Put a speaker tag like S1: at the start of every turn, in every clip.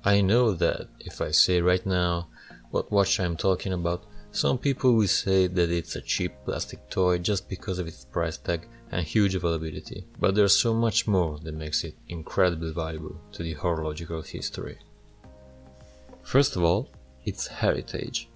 S1: I know that if I say right now what watch I'm talking about, some people will say that it's a cheap plastic toy just because of its price tag and huge availability, but there's so much more that makes it incredibly valuable to the horological history. First of all, its heritage.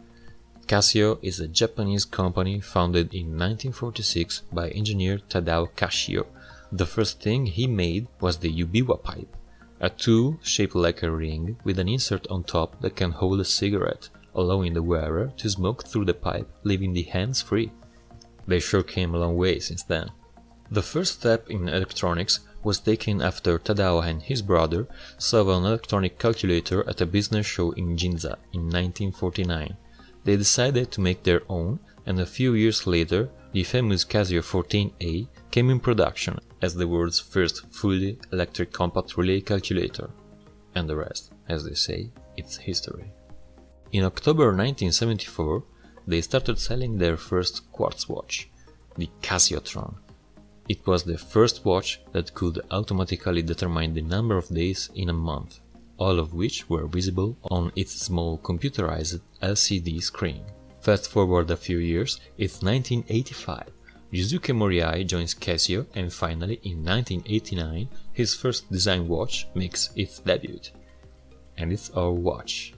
S1: Casio is a Japanese company founded in 1946 by engineer Tadao Kashio. The first thing he made was the Yubiwa pipe, a tool shaped like a ring with an insert on top that can hold a cigarette, allowing the wearer to smoke through the pipe, leaving the hands free. They sure came a long way since then. The first step in electronics was taken after Tadao and his brother saw an electronic calculator at a business show in Ginza in 1949. They decided to make their own, and a few years later, the famous Casio 14A came in production as the world's first fully electric compact relay calculator. And the rest, as they say, it's history. In October 1974, they started selling their first quartz watch, the Casiotron. It was the first watch that could automatically determine the number of days in a month, all of which were visible on its small computerized LCD screen. Fast forward a few years, it's 1985. Yusuke Moriai joins Casio, and finally in 1989 his first design watch makes its debut. And it's our watch.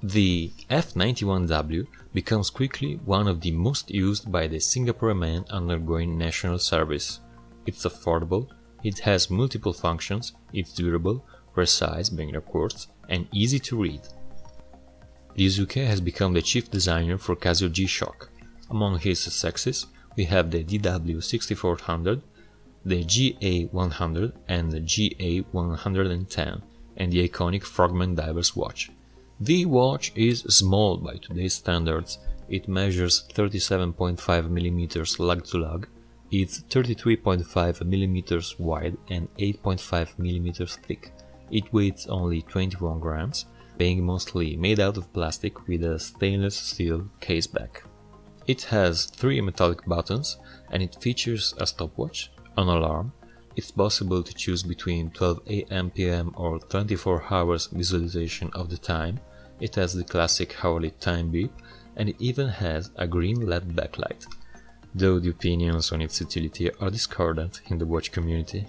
S1: The F91W becomes quickly one of the most used by the Singaporean men undergoing national service. It's affordable, it has multiple functions, it's durable, precise being of course, and easy to read. Yusuke has become the chief designer for Casio G-Shock. Among his successes, we have the DW6400, the GA100 and the GA110, and the iconic Frogman Diver's watch. The watch is small by today's standards. It measures 37.5 mm lug to lug, it's 33.5 mm wide and 8.5 mm thick. It weighs only 21 grams, being mostly made out of plastic with a stainless steel caseback. It has 3 metallic buttons and it features a stopwatch, an alarm. It's possible to choose between 12 AM PM or 24 hours visualization of the time. It has the classic hourly time beep, and it even has a green LED backlight, though the opinions on its utility are discordant in the watch community.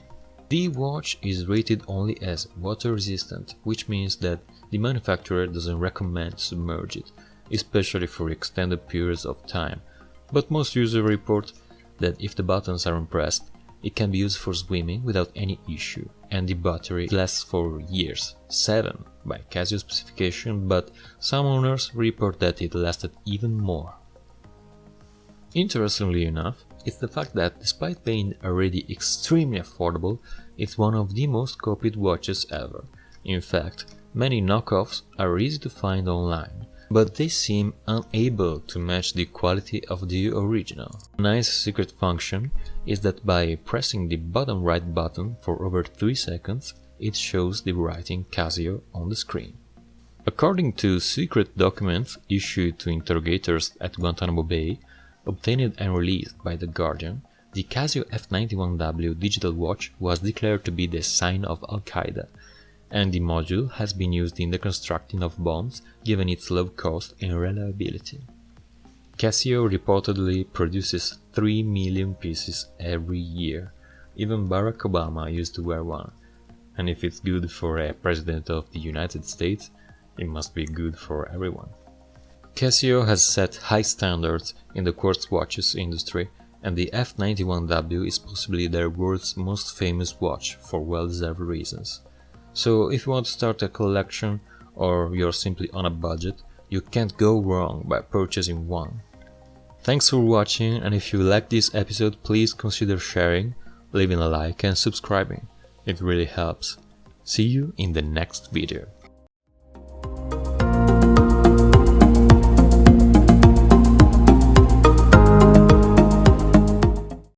S1: The watch is rated only as water resistant, which means that the manufacturer doesn't recommend to submerge it, especially for extended periods of time, but most users report that if the buttons are pressed, it can be used for swimming without any issue, and the battery lasts for years, 7 by Casio specification, but some owners report that it lasted even more. Interestingly enough, it's the fact that despite being already extremely affordable, it's one of the most copied watches ever. In fact, many knockoffs are easy to find online, but they seem unable to match the quality of the original. A nice secret function is that by pressing the bottom right button for over 3 seconds, it shows the writing Casio on the screen. According to secret documents issued to interrogators at Guantanamo Bay, obtained and released by The Guardian, the Casio F91W digital watch was declared to be the sign of Al-Qaeda, and the module has been used in the constructing of bombs given its low cost and reliability. Casio reportedly produces 3 million pieces every year. Even Barack Obama used to wear one. And if it's good for a president of the United States, it must be good for everyone. Casio has set high standards in the quartz watches industry, and the F91W is possibly their world's most famous watch for well-deserved reasons. So if you want to start a collection or you're simply on a budget, you can't go wrong by purchasing one. Thanks for watching, and if you liked this episode, please consider sharing, leaving a like and subscribing. It really helps. See you in the next video.